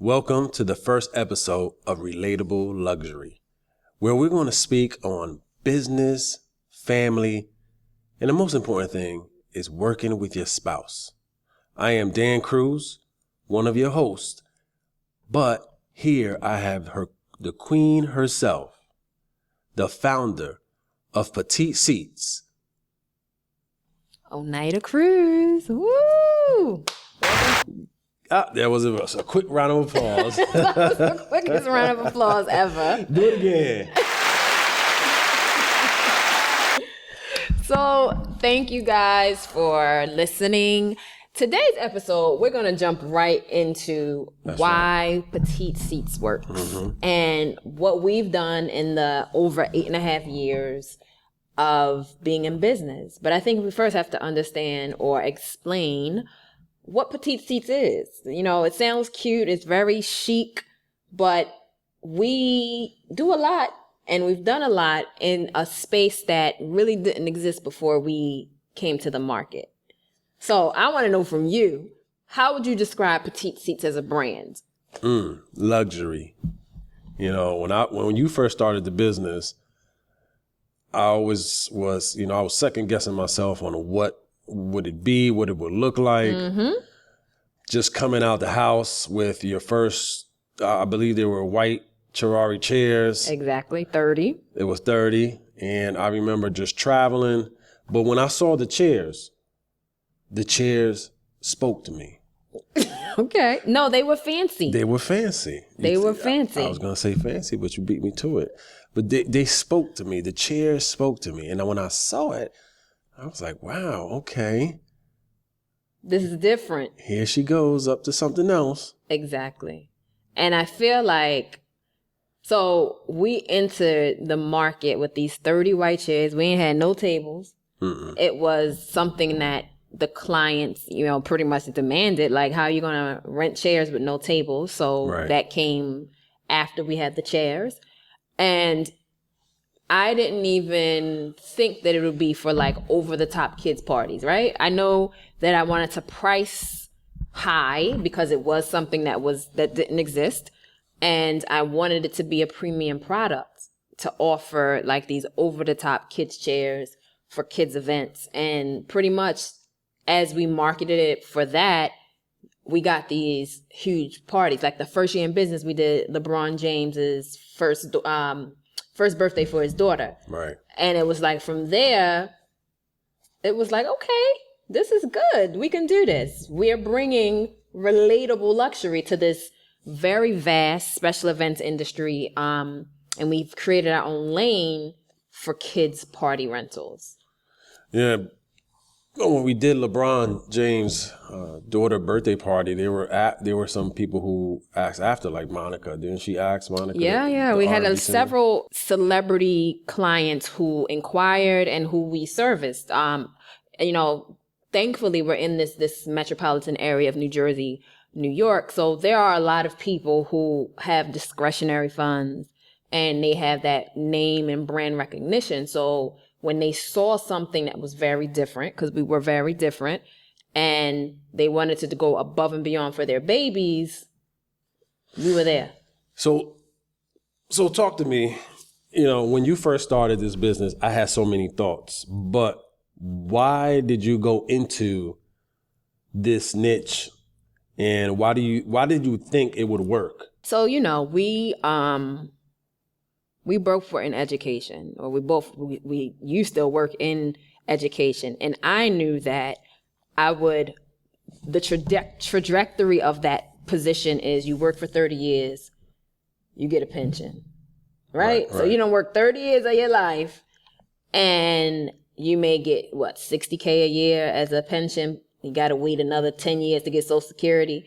Welcome to the first episode of Relatable Luxury, where we're going to speak on business, family, and the most important thing is working with your spouse. I am Dan Cruz, one of your hosts, but here I have the queen herself, the founder of Petite Seats. Oneida Cruz. Woo! There was a quick round of applause. That was the quickest round of applause ever. Do it again. So thank you guys for listening. Today's episode, we're going to jump right into why Petite Seats works and what we've done in the over 8.5 years of being in business. But I think we first have to understand or explain what Petite Seats is. You know, it sounds cute, it's very chic, but we do a lot and we've done a lot in a space that really didn't exist before we came to the market. So I want to know from you, how would you describe Petite Seats as a brand? Luxury. You know, when you first started the business, I always was, I was second guessing myself on what would it be, what it would look like. Just coming out the house with your first, I believe they were white Ferrari chairs. Exactly, 30. It was 30. And I remember just traveling. But when I saw the chairs spoke to me. Okay. No, they were fancy. They were fancy. They were fancy. I was going to say fancy, but you beat me to it. But they spoke to me. The chairs spoke to me. And when I saw it, I was like, wow, okay. This is different. Here she goes up to something else. Exactly. And I feel like, so we entered the market with these 30 white chairs. We ain't had no tables. It was something that the clients, pretty much demanded, like, how are you going to rent chairs with no tables? So that came after we had the chairs. And I didn't even think that it would be for like over the top kids parties, right? I know that I wanted to price high because it was something that didn't exist. And I wanted it to be a premium product to offer like these over the top kids chairs for kids events. And pretty much as we marketed it for that, we got these huge parties. Like the first year in business, we did LeBron James's first birthday for his daughter. Right. And it was like from there, it was like, okay, this is good. We can do this. We're bringing relatable luxury to this very vast special events industry. And we've created our own lane for kids' party rentals. Yeah. When we did LeBron James' daughter birthday party, there were some people who asked after, like Monica. Didn't she ask Monica? Yeah. We had several celebrity clients who inquired and who we serviced. Thankfully, we're in this metropolitan area of New Jersey, New York. So there are a lot of people who have discretionary funds and they have that name and brand recognition. So when they saw something that was very different, because we were very different, and they wanted to go above and beyond for their babies, we were there. So talk to me. When you first started this business, I had so many thoughts, but why did you go into this niche, and why did you think it would work? So, we both were in education, or you still work in education. And I knew that the trajectory of that position is you work for 30 years, you get a pension, right? So you don't work 30 years of your life and you may get $60K a year as a pension. You got to wait another 10 years to get Social Security.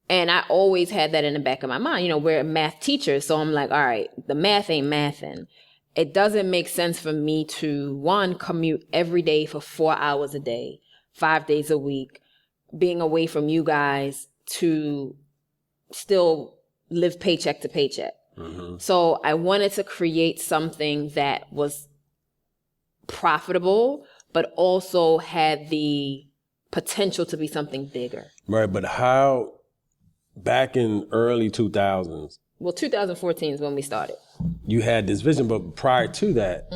And I always had that in the back of my mind. We're math teachers. So I'm like, all right, the math ain't mathin'. It doesn't make sense for me to, one, commute every day for 4 hours a day, 5 days a week, being away from you guys to still live paycheck to paycheck. So I wanted to create something that was profitable, but also had the potential to be something bigger. Right, but how back in early 2000s, Well, 2014 is when we started. you had this vision, but prior to that,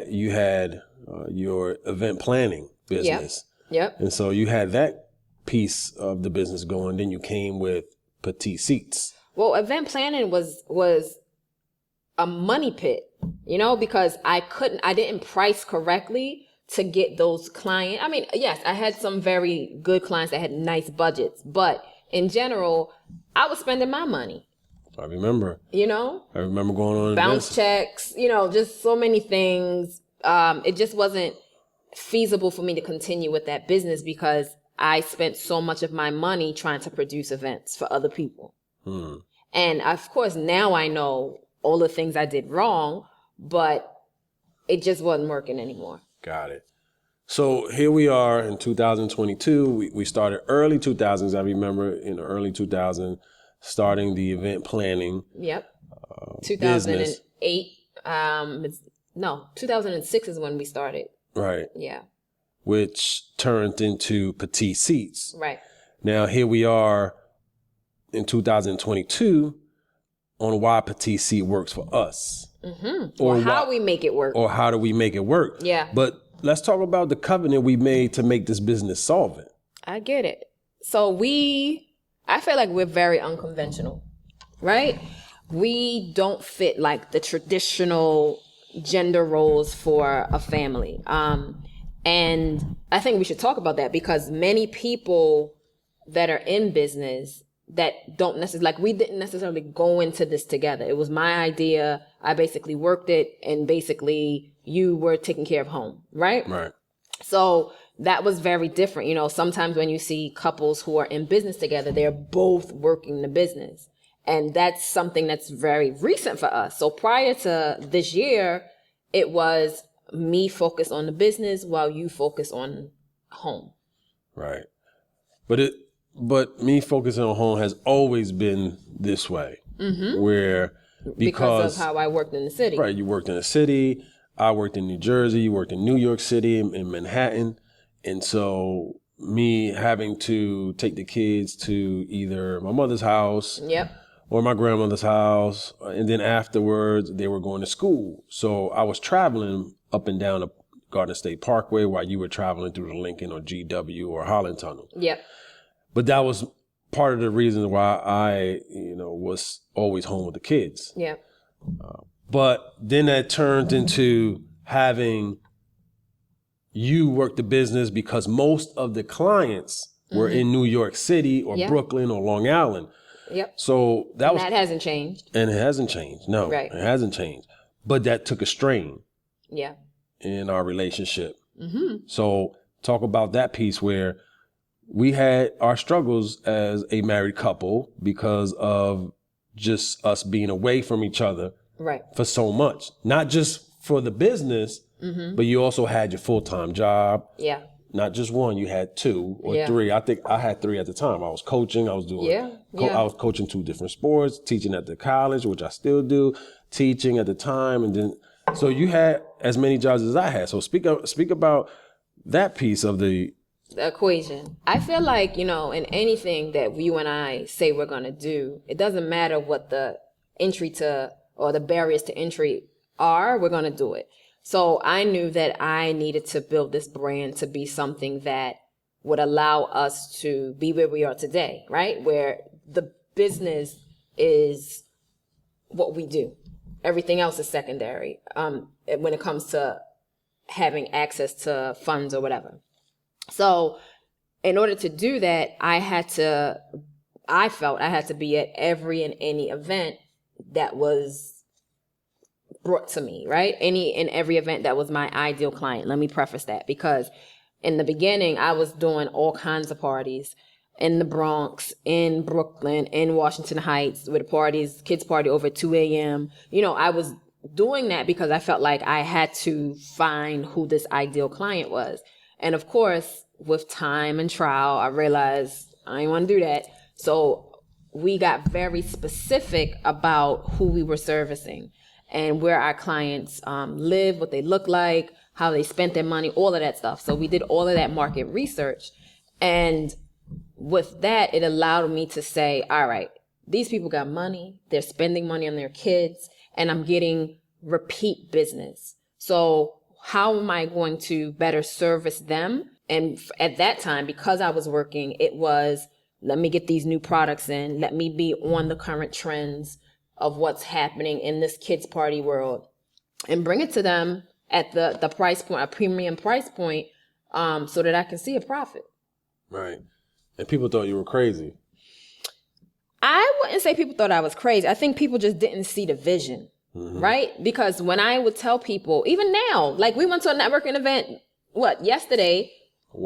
you had your event planning business. Yep. And so you had that piece of the business going. Then you came with Petite Seats. Well, event planning was a money pit, because I didn't price correctly to get those clients. I mean, yes, I had some very good clients that had nice budgets, but in general, I was spending my money. I remember. I remember going on bounce events. checks, just so many things. It just wasn't feasible for me to continue with that business because I spent so much of my money trying to produce events for other people. And of course, now I know all the things I did wrong, but it just wasn't working anymore. Got it. So here we are in 2022. We started early 2000s. I remember in the early 2000s starting the event planning. Yep. Business. 2008. 2006 is when we started. Right. Yeah. Which turned into Petite Seats. Right. Now here we are in 2022 on why Petite Seat works for us. Or how we make it work. Or how do we make it work? Yeah. But let's talk about the covenant we made to make this business solvent. I get it. So I feel like we're very unconventional, right? We don't fit like the traditional gender roles for a family. And I think we should talk about that because many people that are in business that don't necessarily, like we didn't necessarily go into this together. It was my idea. I basically worked it and basically you were taking care of home, right? Right. So that was very different. Sometimes when you see couples who are in business together, they're both working the business. And that's something that's very recent for us. So prior to this year, it was me focus on the business while you focus on home. Right. But me focusing on home has always been this way. Where because of how I worked in the city. Right. You worked in the city. I worked in New Jersey. You worked in New York City, in Manhattan. And so me having to take the kids to either my mother's house or my grandmother's house. And then afterwards, they were going to school. So I was traveling up and down the Garden State Parkway while you were traveling through the Lincoln or GW or Holland Tunnel. Yep. But that was part of the reason why I, was always home with the kids. Yeah. But then that turned into having you work the business because most of the clients were in New York City or Brooklyn or Long Island. Yep. So that hasn't changed. And it hasn't changed. No, right. It hasn't changed. But that took a strain. Yeah. In our relationship. So talk about that piece where we had our struggles as a married couple because of just us being away from each other for so much. Not just for the business, but you also had your full-time job. Yeah. Not just one, you had two or three. I think I had three at the time. I was coaching, I was doing, I was coaching 2 different sports, teaching at the college, which I still do, teaching at the time. And then, so you had as many jobs as I had. So speak about that piece of the equation. I feel like, in anything that you and I say we're going to do, it doesn't matter what the entry to or the barriers to entry are, we're going to do it. So I knew that I needed to build this brand to be something that would allow us to be where we are today, right? Where the business is what we do. Everything else is secondary when it comes to having access to funds or whatever. So in order to do that, I felt I had to be at every and any event that was brought to me, right? Any and every event that was my ideal client. Let me preface that because in the beginning, I was doing all kinds of parties in the Bronx, in Brooklyn, in Washington Heights, with parties, kids party over 2 a.m. I was doing that because I felt like I had to find who this ideal client was. And of course, with time and trial, I realized I didn't want to do that. So we got very specific about who we were servicing and where our clients live, what they look like, how they spent their money, all of that stuff. So we did all of that market research. And with that, it allowed me to say, all right, these people got money, they're spending money on their kids, and I'm getting repeat business. So how am I going to better service them? And at that time, because I was working, it was, let me get these new products in. Let me be on the current trends of what's happening in this kids party world and bring it to them at the price point, a premium price point, so that I can see a profit. Right. And people thought you were crazy. I wouldn't say people thought I was crazy. I think people just didn't see the vision, right? Because when I would tell people, even now, like we went to a networking event, yesterday?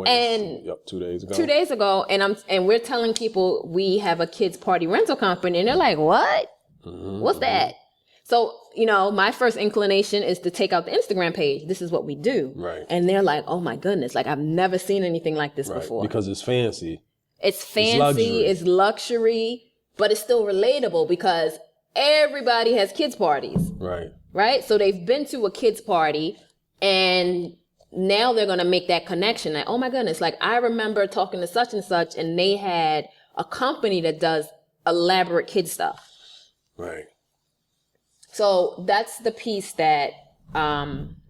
And 2 days ago. 2 days ago, and we're telling people we have a kids party rental company, and they're like, "What? What's that?" So, my first inclination is to take out the Instagram page. This is what we do. Right. And they're like, "Oh my goodness, like I've never seen anything like this before." Because it's fancy. It's fancy, it's luxury, but it's still relatable because everybody has kids parties. Right. Right? So they've been to a kids party, and now they're going to make that connection that, oh my goodness, like I remember talking to such and such, and they had a company that does elaborate kid stuff. Right. So that's the piece that, I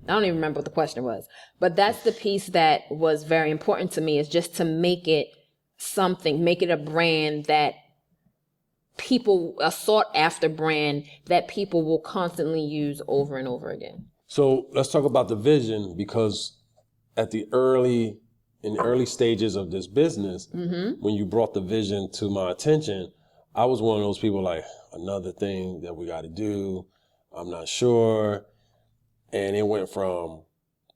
don't even remember what the question was, but that's the piece that was very important to me, is just to make it something, make it a brand that a sought after brand that people will constantly use over and over again. So let's talk about the vision, because in the early stages of this business, when you brought the vision to my attention, I was one of those people like, another thing that we got to do, I'm not sure. And you went from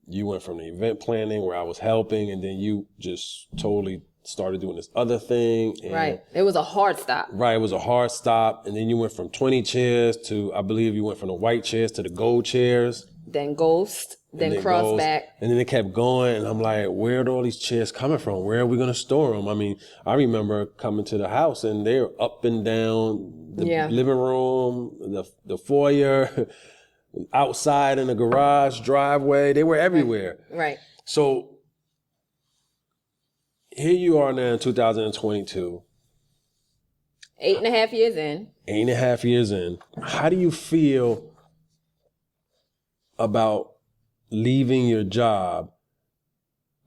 the event planning where I was helping, and then you just totally started doing this other thing. And right. It was a hard stop. Right. It was a hard stop. And then you went from 20 chairs to, I believe you went from the white chairs to the gold chairs. Then Ghost, then Crossback. And then it kept going. And I'm like, where are all these chairs coming from? Where are we going to store them? I mean, I remember coming to the house and they're up and down the living room, the foyer, outside in the garage, driveway. They were everywhere. Right. So here you are now in 2022. 8.5 years in. 8.5 years in. How do you feel about leaving your job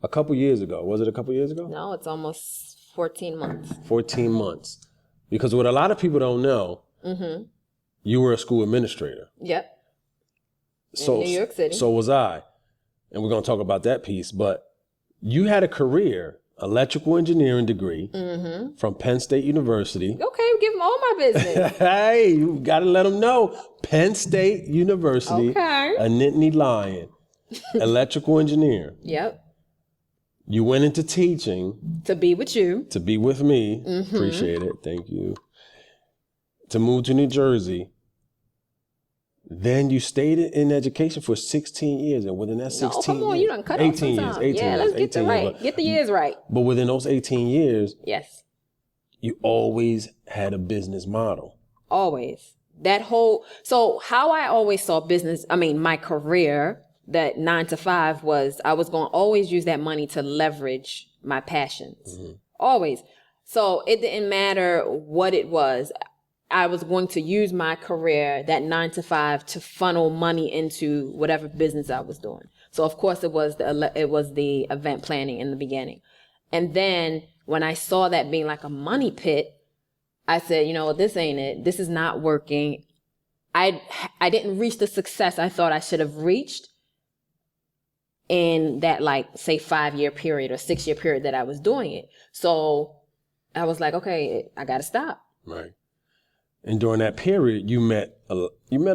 a couple years ago? Was it a couple years ago? No, it's almost 14 months. 14 months. Because what a lot of people don't know, you were a school administrator. Yep. So, in New York City. So was I. And we're going to talk about that piece. But you had a career, electrical engineering degree from Penn State University. Okay, give them all my business. Hey, you got to let them know. Penn State University, a Nittany Lion, electrical engineer. Yep. You went into teaching. To be with you. To be with me. Appreciate it. Thank you. To move to New Jersey. Then you stayed in education for 16 years. And within that 16 come on, years, you done cut off 18 years. 18 yeah, years, let's get the years right. But within those 18 years, yes, you always had a business model. Always. So how I always saw my career, that 9 to 5 was, I was going to always use that money to leverage my passions. Always. So it didn't matter what it was. I was going to use my career, that 9 to 5, to funnel money into whatever business I was doing. So of course it was the event planning in the beginning. And then when I saw that being like a money pit, I said, you know what, this ain't it. This is not working. I didn't reach the success I thought I should have reached in that, like, say 5-year period or 6-year period that I was doing it. So I was like, okay, I got to stop. Right. And during that period, you met a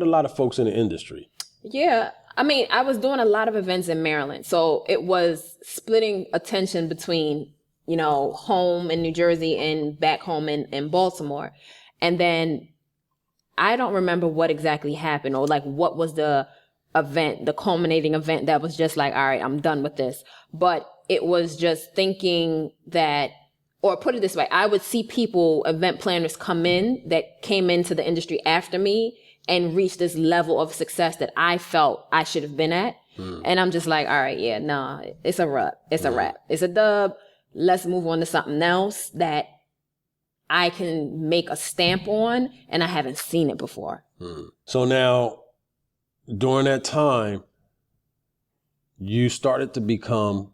lot of folks in the industry. Yeah. I mean, I was doing a lot of events in Maryland. So it was splitting attention between, home in New Jersey and back home in Baltimore. And then I don't remember what exactly happened, or like what was the event, the culminating event that was just like, all right, I'm done with this. But it was just thinking that, or put it this way, I would see people, event planners, come in that came into the industry after me and reach this level of success that I felt I should have been at. And I'm just like, all right, yeah, nah, it's a wrap. It's a wrap. It's a dub. let's move on to something else that I can make a stamp on, and I haven't seen it before. So now, during that time, you started to become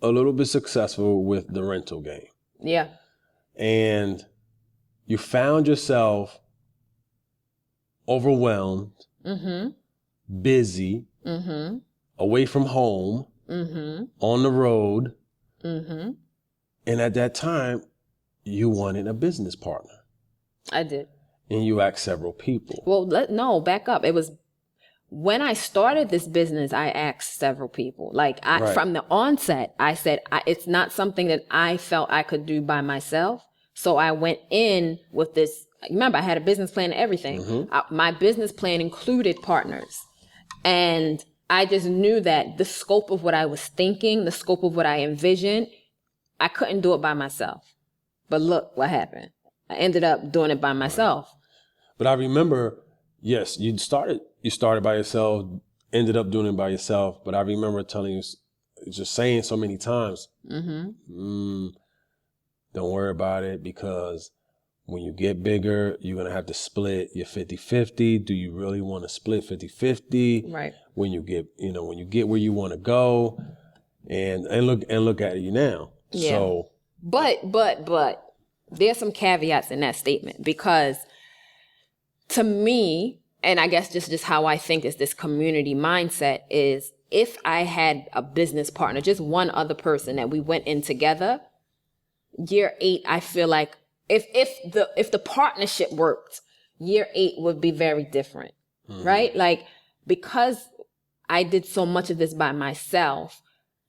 a little bit successful with the rental game. Yeah. And you found yourself overwhelmed, busy, away from home, on the road. And at that time, you wanted a business partner. I did. And you asked several people. Well, no, back up. It was when I started this business, I asked several people. Like from the onset, I said, it's not something that I felt I could do by myself. So I went in with this. Remember, I had a business plan and everything. My business plan included partners. And I just knew that the scope of what I was thinking, the scope of what I envisioned, I couldn't do it by myself. But look what happened. I ended up doing it by myself. But I remember, yes, you started by yourself, ended up doing it by yourself. But I remember telling you, just saying so many times, don't worry about it, because when you get bigger, you're going to have to split your 50-50. Do you really want to split 50-50? Right. When you get where you want to go, and look at you now. Yeah. So, but there's some caveats in that statement, because to me, and I guess just how I think is this community mindset is, if I had a business partner, just one other person that we went in together, year 8, I feel like if the partnership worked, year 8 would be very different, right? Like, because I did so much of this by myself,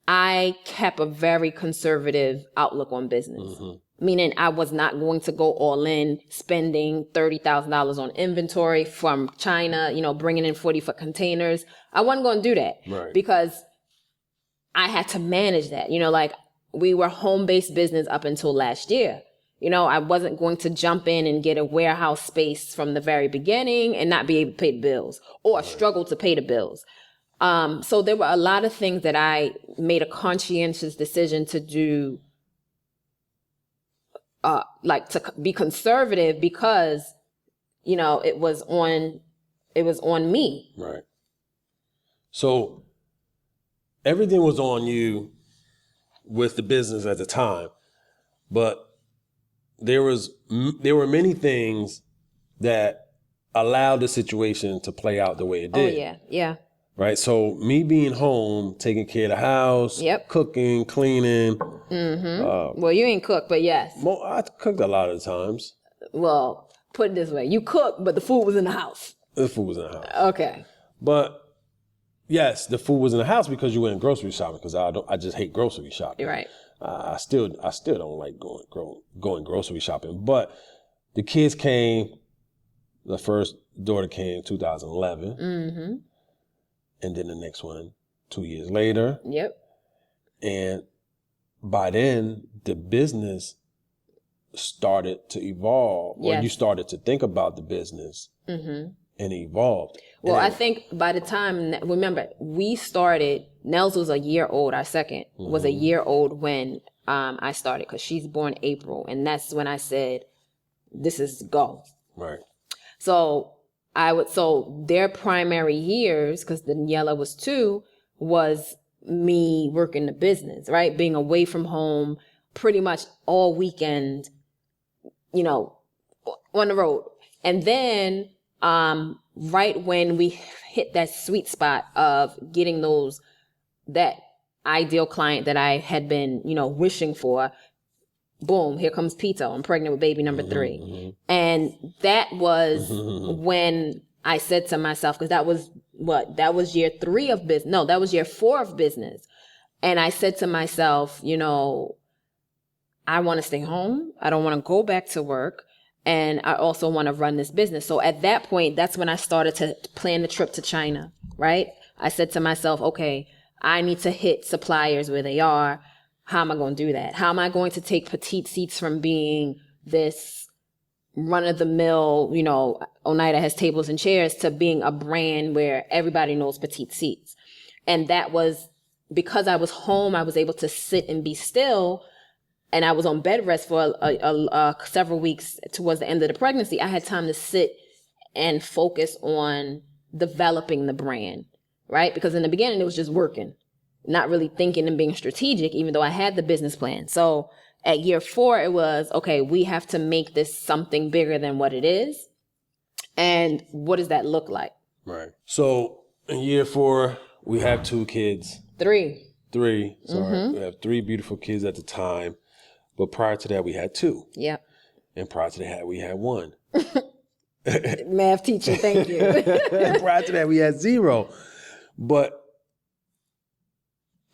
I kept a very conservative outlook on business. Meaning I was not going to go all in, spending $30,000 on inventory from China, bringing in 40-foot containers. I wasn't going to do that because I had to manage that. Like, we were home-based business up until last year. I wasn't going to jump in and get a warehouse space from the very beginning and not be able to pay the bills, or struggle to pay the bills. So there were a lot of things that I made a conscientious decision to do, like to be conservative, because, it was on me. Right. So everything was on you with the business at the time, but there were many things that allowed the situation to play out the way it did. Oh, yeah. Yeah. Right. So me being home, taking care of the house, cooking, cleaning. Well, you ain't cook, but yes. I cooked a lot of the times. Well, put it this way. You cooked, but the food was in the house. The food was in the house. Okay. But yes, the food was in the house because you went grocery shopping, because I just hate grocery shopping. Right. I still don't like going grocery shopping. But the kids came, the first daughter came in 2011. And then the next one 2 years later. Yep. And by then, the business started to evolve. Yes. Or you started to think about the business and it evolved. Well, I think by the time, remember, we started, Nels was a year old, our second was a year old when I started, because she's born April. And that's when I said, this is go. Right. So their primary years, because Daniela was 2, was me working the business, right? Being away from home pretty much all weekend, on the road. And then right when we hit that sweet spot of getting that ideal client that I had been, wishing for, boom, here comes Pito. I'm pregnant with baby number 3. And that was when I said to myself, because that was year 3 of business. No, that was year 4 of business. And I said to myself, I want to stay home. I don't want to go back to work. And I also want to run this business. So at that point, that's when I started to plan the trip to China, right? I said to myself, okay, I need to hit suppliers where they are. How am I going to do that? How am I going to take Petite Seats from being this run-of-the-mill, Oneida has tables and chairs, to being a brand where everybody knows Petite Seats? And that was because I was home. I was able to sit and be still and I was on bed rest for several weeks towards the end of the pregnancy, I had time to sit and focus on developing the brand, right? Because in the beginning, it was just working, not really thinking and being strategic, even though I had the business plan. So at year 4, it was, okay, we have to make this something bigger than what it is. And what does that look like? Right. So in year 4, we have 2 kids. 3. Sorry. We have 3 beautiful kids at the time. But prior to that, we had 2. Yep. And prior to that, we had 1. Math teacher, thank you. Prior to that, we had 0. But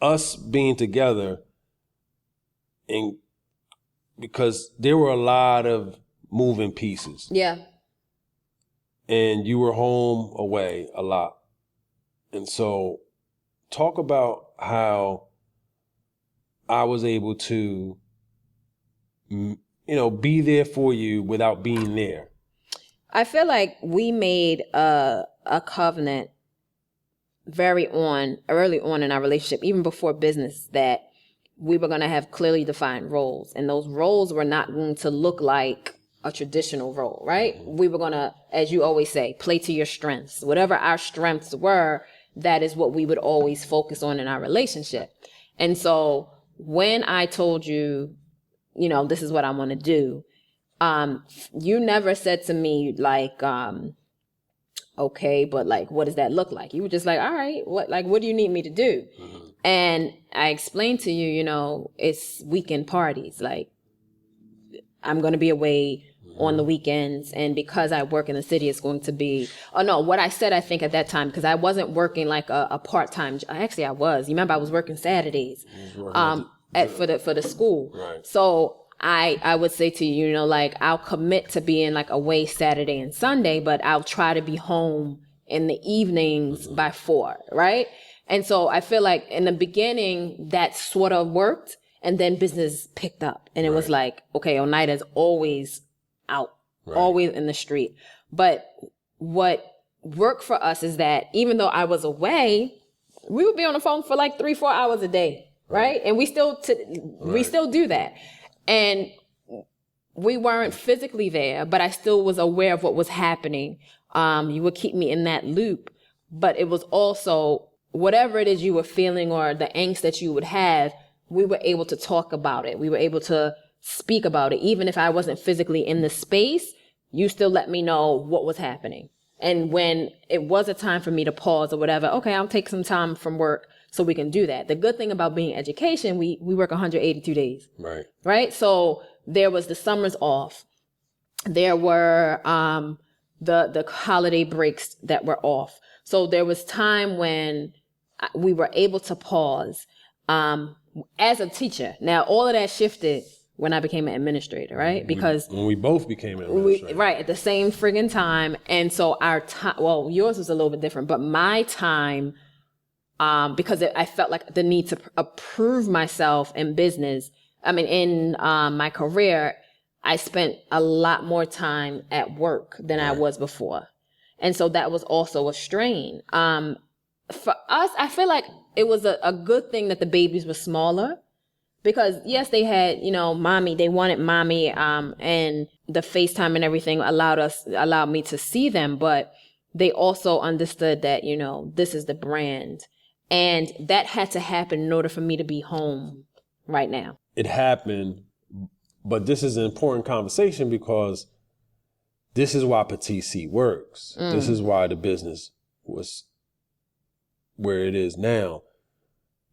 us being together, and because there were a lot of moving pieces. Yeah. And you were home away a lot. And so talk about how I was able to, be there for you without being there. I feel like we made a covenant early on in our relationship, even before business, that we were going to have clearly defined roles. And those roles were not going to look like a traditional role, right? We were going to, as you always say, play to your strengths. Whatever our strengths were, that is what we would always focus on in our relationship. And so when I told you, this is what I want to do, you never said to me like, okay, but like, what does that look like? You were just like, all right, what do you need me to do? Mm-hmm. And I explained to you, it's weekend parties. Like, I'm going to be away on the weekends. And because I work in the city, it's going to be, what I said, I think at that time, because I wasn't working like a part-time. Actually, I was. You remember I was working Saturdays for the school. Right. So I would say to you, I'll commit to being like away Saturday and Sunday, but I'll try to be home in the evenings by 4, right? And so I feel like in the beginning that sort of worked, and then business picked up, and it was like, okay, Oneida's always out, always in the street. But what worked for us is that even though I was away, we would be on the phone for like 3-4 hours a day, right? And we still do that. And we weren't physically there, but I still was aware of what was happening. You would keep me in that loop, but it was also whatever it is you were feeling or the angst that you would have, we were able to talk about it. We were able to speak about it. Even if I wasn't physically in the space, you still let me know what was happening. And when it was a time for me to pause or whatever, okay, I'll take some time from work so we can do that. The good thing about being education, we work 182 days. Right. Right? So there was the summers off. There were the holiday breaks that were off. So there was time when we were able to pause as a teacher. Now, all of that shifted when I became an administrator, right? Because when we both became an administrator. Right, at the same friggin' time. And so our time, well, yours was a little bit different, but my time, because I felt like the need to approve myself in business. I mean, in my career, I spent a lot more time at work than I was before. And so that was also a strain. For us, I feel like it was a good thing that the babies were smaller, because yes, they had, mommy, they wanted mommy, and the FaceTime and everything allowed me to see them, but they also understood that, this is the brand. And that had to happen in order for me to be home right now. It happened, but this is an important conversation because this is why Petite Seats works. This is why the business was where it is now,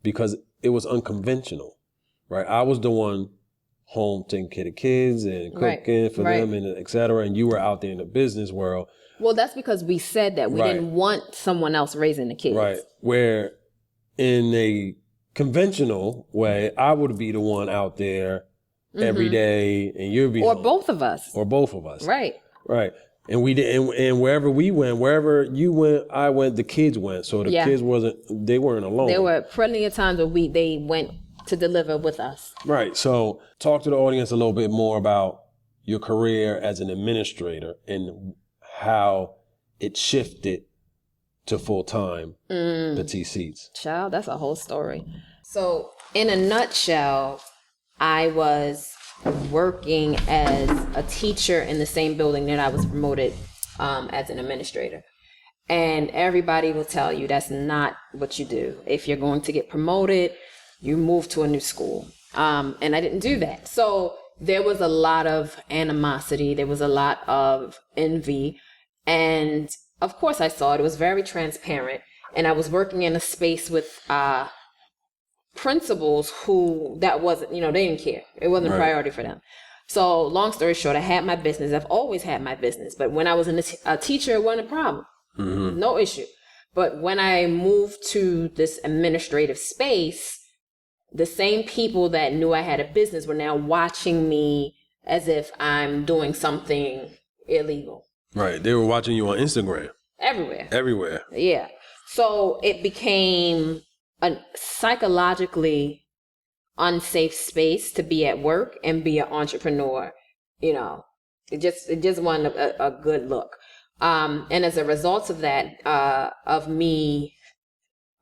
because it was unconventional, right? I was the one home taking care of kids and cooking for them and et cetera. And you were out there in the business world. Well, that's because we said that we didn't want someone else raising the kids. Right. Where in a conventional way, I would be the one out there every day and you'd be home. Both of us. Or both of us. Right. Right. And we did, and wherever we went, wherever you went, I went, the kids went. So the kids they weren't alone. There were plenty of times where they went to deliver with us. Right. So talk to the audience a little bit more about your career as an administrator and how it shifted to full-time Petite Seats. Child, that's a whole story. So in a nutshell, I was working as a teacher in the same building that I was promoted as an administrator. And everybody will tell you that's not what you do. If you're going to get promoted, you move to a new school. And I didn't do that. So there was a lot of animosity. There was a lot of envy. And of course I saw it. It was very transparent. And I was working in a space with principals who that wasn't, they didn't care. It wasn't a priority for them. So long story short, I had my business. I've always had my business. But when I was a teacher, it wasn't a problem. Mm-hmm. No issue. But when I moved to this administrative space, the same people that knew I had a business were now watching me as if I'm doing something illegal. Right. They were watching you on Instagram. Everywhere. Yeah. So it became a psychologically unsafe space to be at work and be an entrepreneur. It just wasn't a good look. And as a result of that, of me,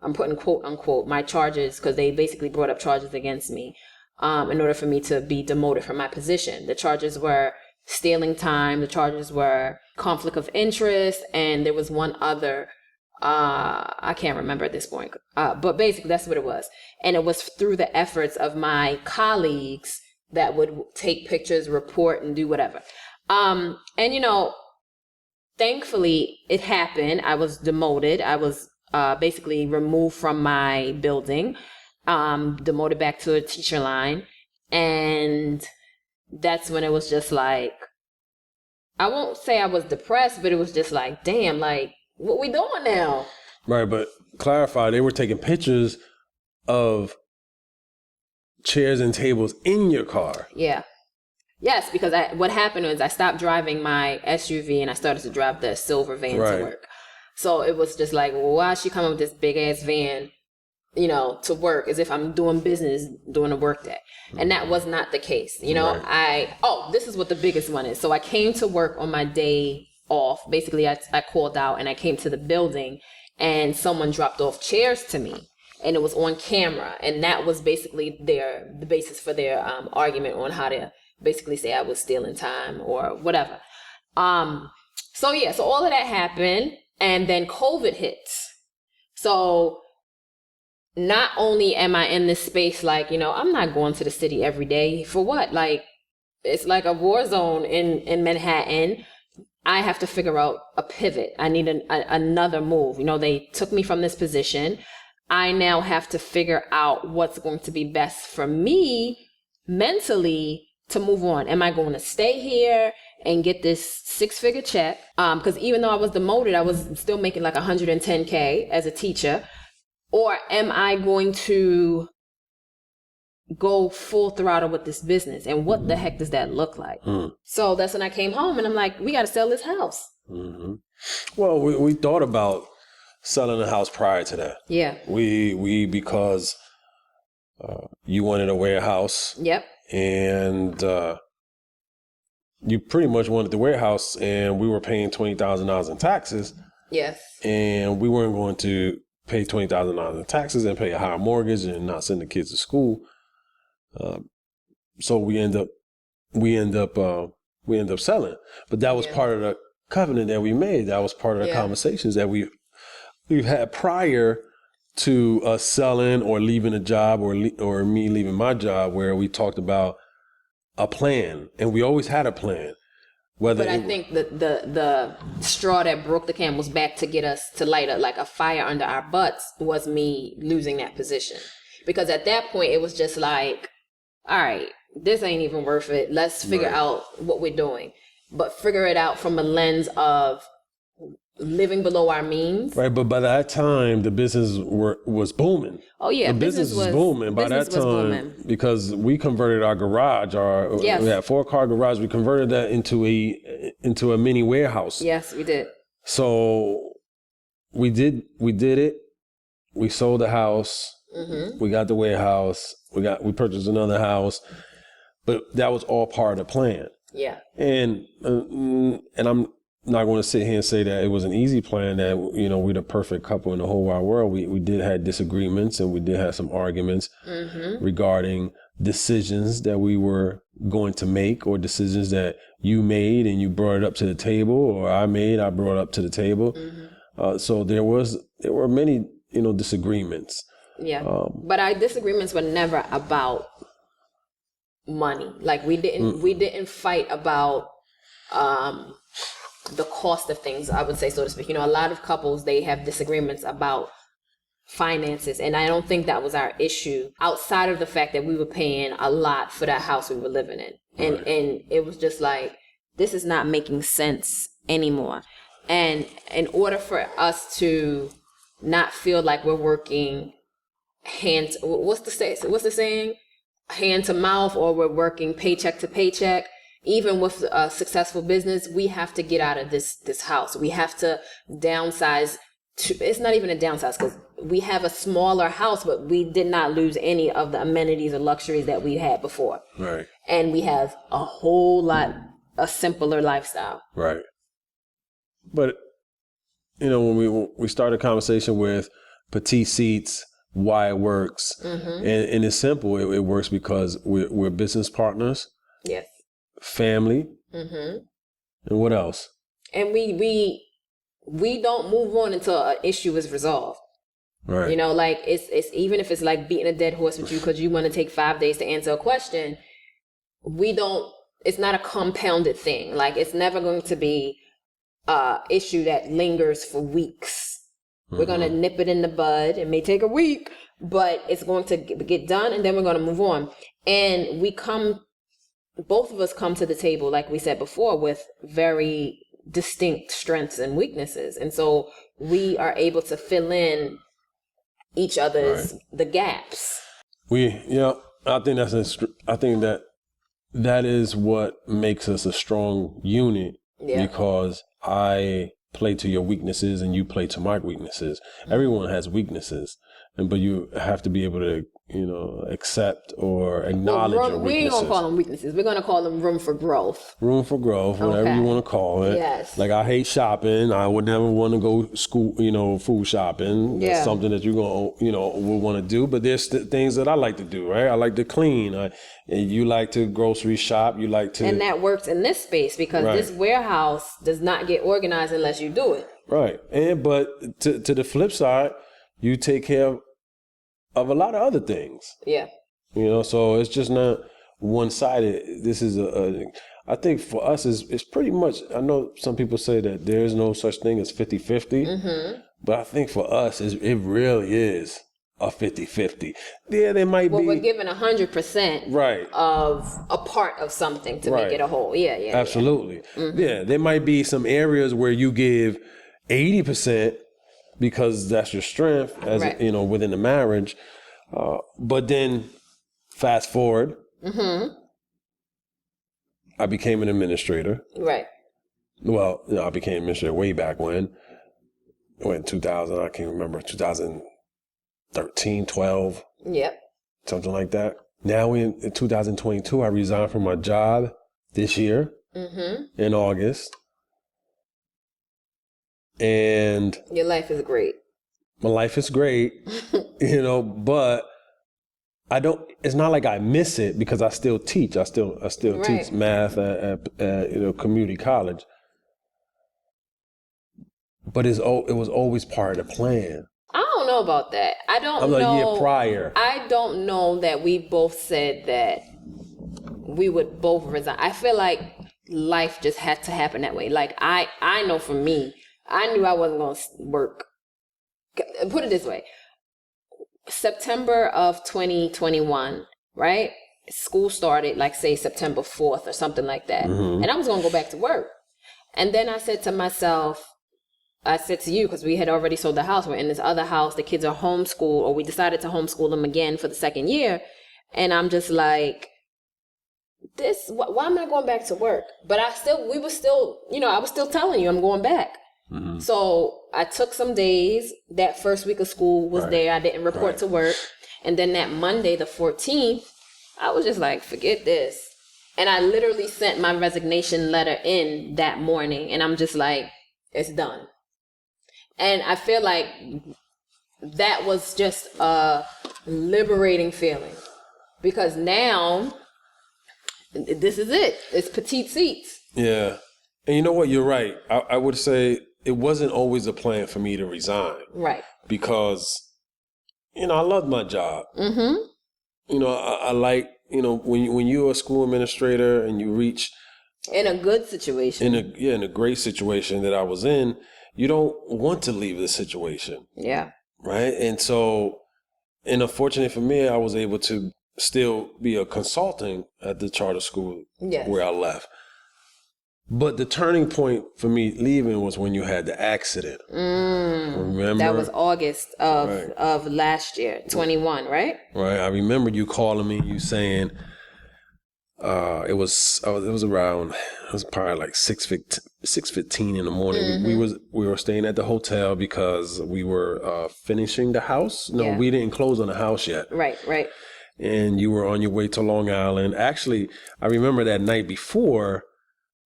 I'm putting quote unquote my charges, because they basically brought up charges against me in order for me to be demoted from my position. The charges were stealing time. The charges were conflict of interest. And there was one other, I can't remember at this point. But basically that's what it was. And it was through the efforts of my colleagues that would take pictures, report, and do whatever. And thankfully it happened. I was demoted. I was basically removed from my building, demoted back to a teacher line. And that's when it was just like, I won't say I was depressed, but it was just like, damn, like, what we doing now? Right, but clarify, they were taking pictures of chairs and tables in your car. Yeah. Yes, because what happened was I stopped driving my SUV and I started to drive the silver van to work. So it was just like, well, why is she coming with this big ass van, to work as if I'm doing business during a work day? And that was not the case. This is what the biggest one is. So I came to work on my day off. Basically, I called out and I came to the building and someone dropped off chairs to me and it was on camera. And that was basically the basis for their argument on how to basically say I was stealing time or whatever. So all of that happened. And then COVID hits. So not only am I in this space, like, I'm not going to the city every day. For what? Like, it's like a war zone in Manhattan. I have to figure out a pivot. I need another move. They took me from this position. I now have to figure out what's going to be best for me mentally to move on. Am I going to stay here and get this 6-figure check? Because even though I was demoted, I was still making like $110K as a teacher. Or am I going to go full throttle with this business? And what the heck does that look like? So that's when I came home and I'm like, we got to sell this house. Mm-hmm. Well, we thought about selling the house prior to that. Yeah. We because you wanted a warehouse. Yep. And you pretty much wanted the warehouse, and we were paying $20,000 in taxes. Yes. And we weren't going to pay $20,000 in taxes and pay a higher mortgage and not send the kids to school. So we end up selling. But that was part of the covenant that we made. That was part of the conversations that we've had prior to us selling or leaving a job or me leaving my job, where we talked about a plan, and we always had a plan. But I think the straw that broke the camel's back to get us to light like a fire under our butts was me losing that position. Because at that point it was just like, all right, this ain't even worth it. Let's figure out what we're doing, but figure it out from a lens of living below our means. Right, but by that time, the business was booming. Oh yeah, the business was booming by that time because we converted our garage. We had a 4-car garage. We converted that into a mini warehouse. Yes, we did. So we did it. We sold the house. Mm-hmm. We got the warehouse. We purchased another house, but that was all part of the plan. Yeah, and I'm not going to sit here and say that it was an easy plan, that, we're the perfect couple in the whole wide world. We did have disagreements and we did have some arguments regarding decisions that we were going to make, or decisions that you made and you brought it up to the table, or I brought it up to the table. So there were many, disagreements. Yeah. But our disagreements were never about money. Like we didn't fight about the cost of things, I would say, so to speak. A lot of couples, they have disagreements about finances, and I don't think that was our issue, outside of the fact that we were paying a lot for that house we were living in. And it was just like, this is not making sense anymore. And in order for us to not feel like we're working what's the saying? Hand to mouth, or we're working paycheck to paycheck. Even with a successful business, we have to get out of this house. We have to downsize. It's not even a downsize, because we have a smaller house, but we did not lose any of the amenities or luxuries that we had before. Right. And we have a simpler lifestyle. Right. But, when we started a conversation with Petite Seats, why it works, and it's simple. It works because we're business partners. Yes. Family. And what else? And we don't move on until an issue is resolved. Right. Like it's even if it's like beating a dead horse with you because you want to take 5 days to answer a question, it's not a compounded thing. Like, it's never going to be a issue that lingers for weeks. We're going to nip it in the bud. It may take a week, but it's going to get done, and then we're going to move on. And both of us come to the table, like we said before, with very distinct strengths and weaknesses. And so we are able to fill in each other's, the gaps. I think that is what makes us a strong unit, because I play to your weaknesses and you play to my weaknesses. Everyone has weaknesses, but you have to be able to, accept or acknowledge your weaknesses. We ain't gonna call them weaknesses. We're gonna call them room for growth. Room for growth, whatever you want to call it. Yes. Like, I hate shopping. I would never want to go food shopping. That's something that you're gonna, will want to do. But there's things that I like to do, right? I like to clean. And you like to grocery shop. You like to, and that works in this space, because this warehouse does not get organized unless you do it. Right. But to the flip side, you take care of a lot of other things. Yeah. So it's just not one-sided. This is I think for us, it's pretty much, I know some people say that there's no such thing as 50-50, but I think for us, it really is a 50-50. Yeah, there might be. Well, we're given 100% of a part of something to make it a whole. Yeah. Absolutely. Yeah, there might be some areas where you give 80%, because that's your strength, as within the marriage. But then fast forward, I became an administrator. Right. Well, I became an administrator way back when 2000, I can't remember, 2013, 12. Yep. Something like that. Now in 2022, I resigned from my job this year in August. And your life is great. My life is great, but I don't. It's not like I miss it, because I still teach. I still teach math at community college. But it was always part of the plan. I don't know about that. I'm a year prior. I don't know that we both said that we would both resign. I feel like life just had to happen that way. Like, I know for me, I knew I wasn't going to work. Put it this way. September of 2021, right? School started, like, say, September 4th or something like that. And I was going to go back to work. And then I said to myself, I said to you, because we had already sold the house. We're in this other house. The kids are homeschooled, or we decided to homeschool them again for the second year. And I'm just like, why am I going back to work? But I was still telling you I'm going back. So I took some days. That first week of school was there. I didn't report to work. And then that Monday, the 14th, I was just like, forget this. And I literally sent my resignation letter in that morning. And I'm just like, it's done. And I feel like that was just a liberating feeling. because now this is it. It's Petite Seats. Yeah. And you know what? You're right. I would say it wasn't always a plan for me to resign. Right. Because, I loved my job. Mm-hmm. I like, when you're a school administrator and you reach... In a good situation. In a great situation that I was in, you don't want to leave the situation. Yeah. Right? And so, and unfortunately for me, I was able to still be a consultant at the charter school where I left. But the turning point for me leaving was when you had the accident. Remember? That was August of last year, 21, right? Right. I remember you calling me, you saying it was probably like 6:15 in the morning. Mm-hmm. We were staying at the hotel because we were finishing the house. No, we didn't close on the house yet. Right. And you were on your way to Long Island. Actually, I remember that night before.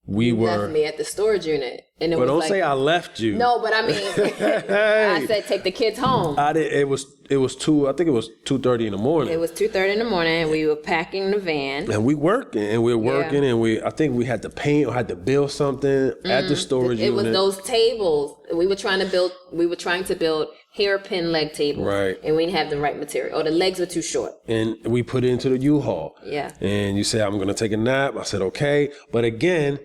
You left me at the storage unit, and it but was don't say I left you. No, but I mean, I said take the kids home. I did. It was 2. I think it was 2:30 in the morning. It was 2:30 in the morning, and we were packing the van. And we working, and I think we had to paint or had to build something at the storage unit. It was those tables we were trying to build. We were trying to build hairpin leg tables, right? And we didn't have the right material, or the legs were too short. And we put it into the U-Haul. Yeah. And you said, I'm going to take a nap. I said, okay. But again,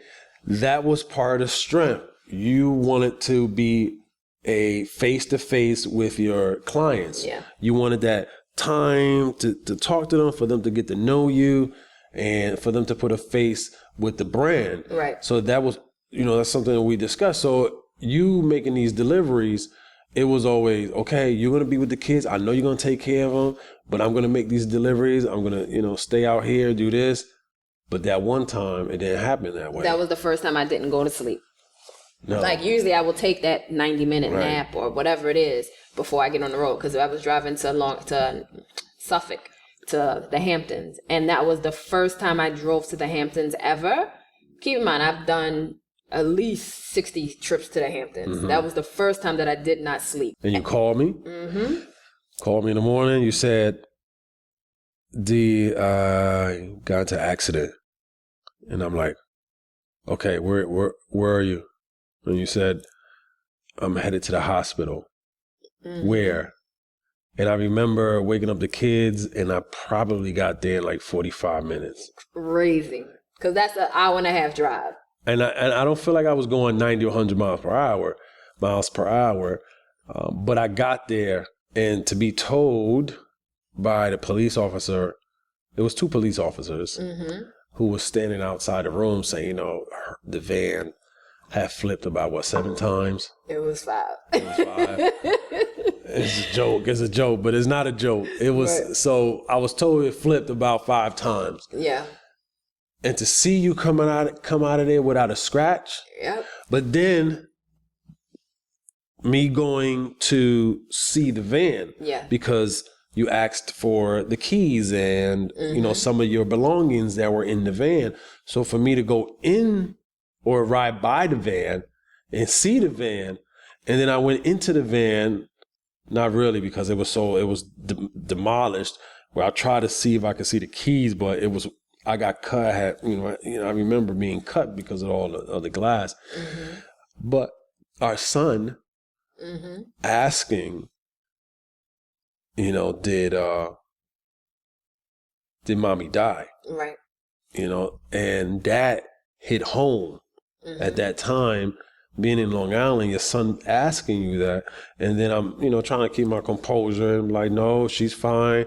that was part of strength. You wanted to be a face-to-face with your clients. Yeah. You wanted that time to talk to them, for them to get to know you, and for them to put a face with the brand. Right. So that was, that's something that we discussed. So you making these deliveries, it was always, okay, you're going to be with the kids. I know you're going to take care of them, but I'm going to make these deliveries. I'm going to, stay out here, do this. But that one time, it didn't happen that way. That was the first time I didn't go to sleep. No. Like, usually I will take that 90-minute nap or whatever it is before I get on the road. Because I was driving to Suffolk, to the Hamptons. And that was the first time I drove to the Hamptons ever. Keep in mind, I've done at least 60 trips to the Hamptons. Mm-hmm. That was the first time that I did not sleep. And you called me? Mm-hmm. Called me in the morning. You said, D, got into an accident. And I'm like, okay, where are you? And you said, I'm headed to the hospital. Mm-hmm. Where? And I remember waking up the kids, and I probably got there in like 45 minutes. Crazy. Because that's an hour and a half drive. And I don't feel like I was going 90 or 100 miles per hour. But I got there, and to be told by the police officer, it was 2 police officers who was standing outside the room saying, the van had flipped about 7 times? It was 5. It's a joke, but it's not a joke. It was, right. So I was told it flipped about 5 times. Yeah. And to see you come out of there without a scratch. Yep. But then me going to see the van. Yeah. Because you asked for the keys and, some of your belongings that were in the van. So for me to go in or ride by the van and see the van, and then I went into the van, not really because it was demolished, where I tried to see if I could see the keys, but I got cut. I had, I remember being cut because of all the glass. Mm-hmm. But our son asking, did mommy die? Right. And that hit home at that time, being in Long Island, your son asking you that. And then I'm, trying to keep my composure and like, no, she's fine.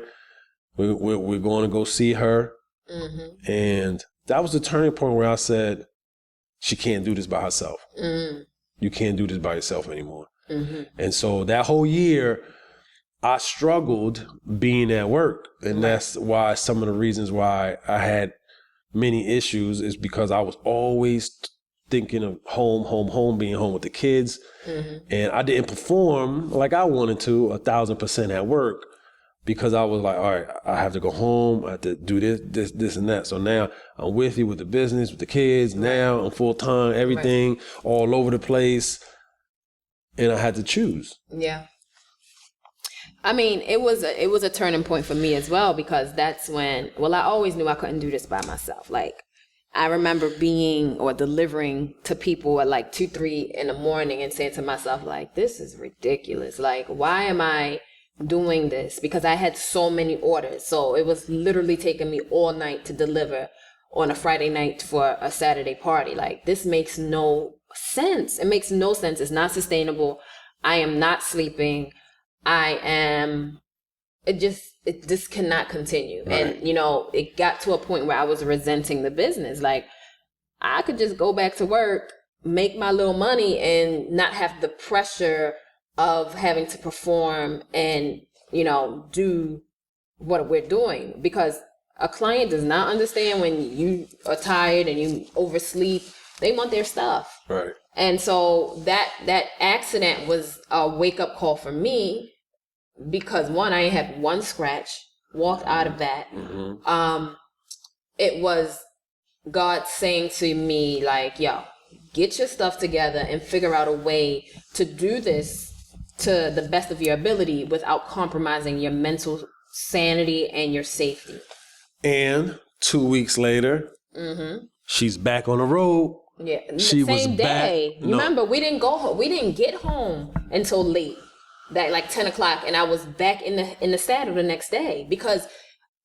We're going to go see her. Mm-hmm. And that was the turning point where I said, she can't do this by herself. Mm-hmm. You can't do this by yourself anymore. Mm-hmm. And so that whole year, I struggled being at work. And that's why some of the reasons why I had many issues is because I was always thinking of home, being home with the kids. Mm-hmm. And I didn't perform like I wanted to 1,000% at work because I was like, all right, I have to go home. I have to do this and that. So now I'm with you with the business, with the kids. Now I'm full time, everything all over the place. And I had to choose. Yeah. I mean, it was a turning point for me as well, because that's when, well, I always knew I couldn't do this by myself. Like, I remember being or delivering to people at like 2, 3 in the morning and saying to myself, like, this is ridiculous. Like, why am I doing this? Because I had so many orders. So it was literally taking me all night to deliver on a Friday night for a Saturday party. Like, this makes no sense. It makes no sense. It's not sustainable. I am not sleeping. This cannot continue. Right. And, it got to a point where I was resenting the business. Like, I could just go back to work, make my little money, and not have the pressure of having to perform and, do what we're doing. Because a client does not understand when you are tired and you oversleep. They want their stuff. Right. And so that accident was a wake-up call for me, because one, I had one scratch, walked out of that. Mm-hmm. It was God saying to me, like, yo, get your stuff together and figure out a way to do this to the best of your ability without compromising your mental sanity and your safety. And 2 weeks later, she's back on the road. Yeah, she was same day. You remember, we didn't go home. We didn't get home until late, that like 10 o'clock, and I was back in the saddle the next day, because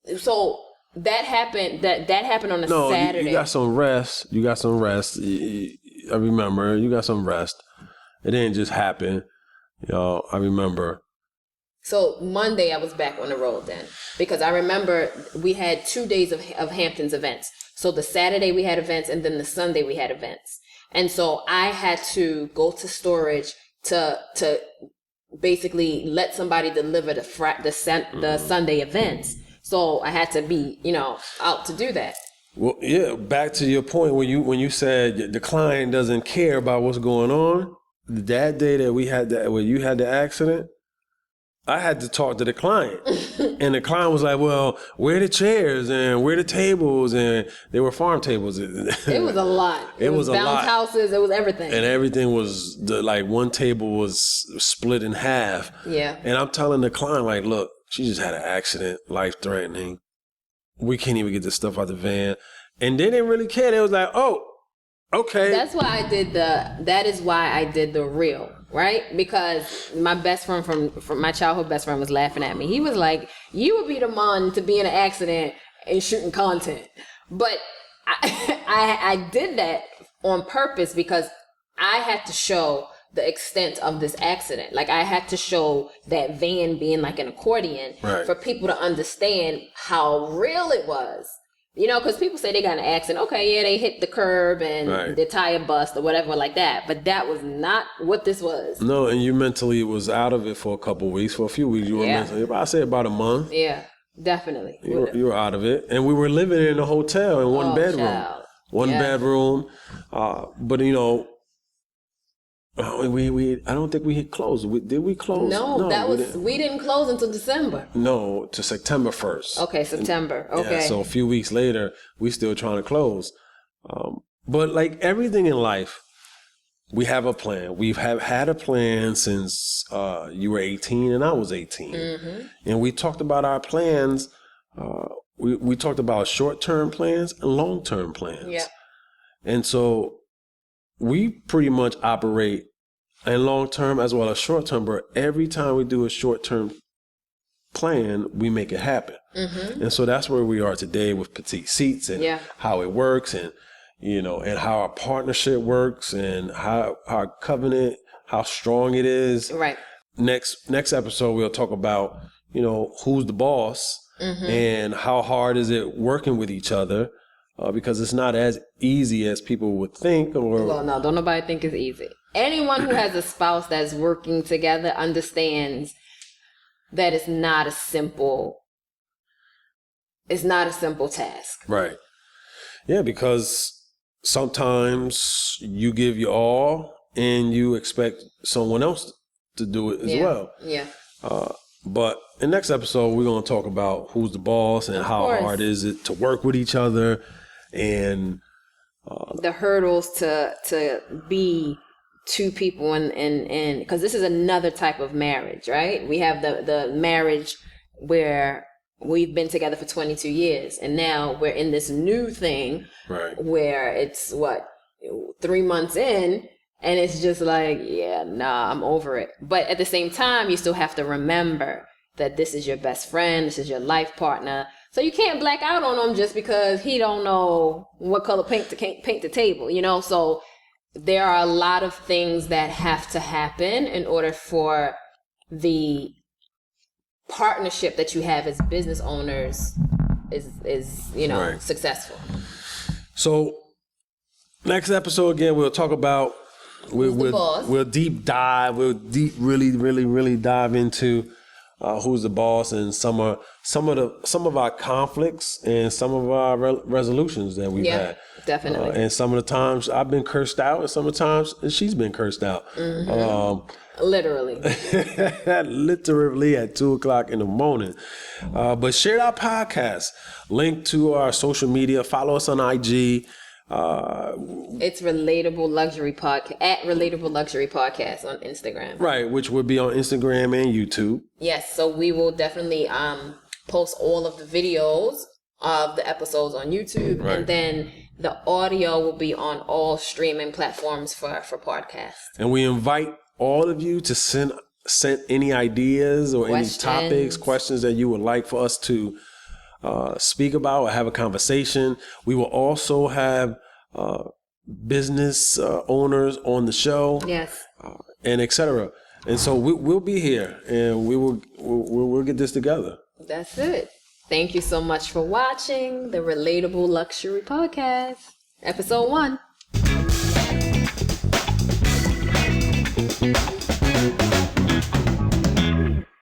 that happened. That happened on a Saturday. You got some rest. I remember you got some rest. It didn't just happen. I remember. So Monday I was back on the road then, because I remember we had 2 days of Hamptons events. So the Saturday we had events, and then the Sunday we had events. And so I had to go to storage to basically let somebody deliver the Sunday events. So I had to be, out to do that. Well, yeah, back to your point when you said the client doesn't care about what's going on. That day that we had where you had the accident, I had to talk to the client. And the client was like, well, where are the chairs and where are the tables? And they were farm tables. It was a lot. It was bounce houses. It was everything. And everything was, like one table was split in half. Yeah. And I'm telling the client, like, look, she just had an accident, life-threatening. We can't even get this stuff out the van. And they didn't really care. They was like, oh, okay. That is why I did the reel. Right? Because my best friend from my childhood best friend was laughing at me. He was like, you would be the man to be in an accident and shooting content. But I did that on purpose, because I had to show the extent of this accident. Like, I had to show that van being like an accordion, right, for people to understand how real it was. Because people say they got an accident. Okay, yeah, they hit the curb and right, the tire bust or whatever like that. But that was not what this was. No, and you mentally was out of it for a couple of weeks. For a few weeks, you were mentally, I say about a month. Yeah, definitely. You were out of it. And we were living in a hotel in one bedroom. Child. Bedroom. But, I don't think we hit close. Did we close? No, we didn't close until December. No, to September 1st. Okay, September. Okay. Yeah, so a few weeks later, we still trying to close. But like everything in life, we have a plan. We have had a plan since you were 18 and I was 18. Mm-hmm. And we talked about our plans. We talked about short-term plans and long-term plans. Yeah. And so we pretty much operate in long-term as well as short-term, but every time we do a short-term plan, we make it happen. Mm-hmm. And so that's where we are today with Petite Seats and how it works, and, and how our partnership works, and how our covenant, how strong it is. Right. Next episode, we'll talk about, who's the boss, mm-hmm, and how hard is it working with each other. Because it's not as easy as people would think. Well, no, don't nobody think it's easy. Anyone who has a spouse that's working together understands that it's not a simple task. Right. Yeah, because sometimes you give your all and you expect someone else to do it as well. Yeah. But in the next episode, we're going to talk about who's the boss and how hard is it to work with each other, and the hurdles to two people and because this is another type of marriage, right? We have the marriage where we've been together for 22 years and now we're in this new thing, right, where it's 3 months in and it's just like, yeah, nah, I'm over it. But at the same time, you still have to remember that this is your best friend, this is your life partner. So you can't black out on him just because he don't know what color paint to paint the table, you know? So there are a lot of things that have to happen in order for the partnership that you have as business owners is right, successful. So next episode again, we'll talk about we'll deep dive. We'll really dive into who's the boss and some of our conflicts and some of our resolutions that we've had. Definitely. And some of the times I've been cursed out, and some of the times she's been cursed out. Literally. Literally at 2:00 in the morning. But share our podcast. Link to our social media. Follow us on IG. It's Relatable Luxury Podcast at Relatable Luxury Podcast on Instagram. Right, which will be on Instagram and YouTube. Yes, so we will definitely post all of the videos of the episodes on YouTube, right, and then the audio will be on all streaming platforms for podcasts. And we invite all of you to send any ideas or Questions. any topics, questions that you would like for us to speak about or have a conversation. We will also have business owners on the show, yes, and etc. And so we'll be here, and we'll get this together. That's it. Thank you so much for watching the Relatable Luxury Podcast, episode 1.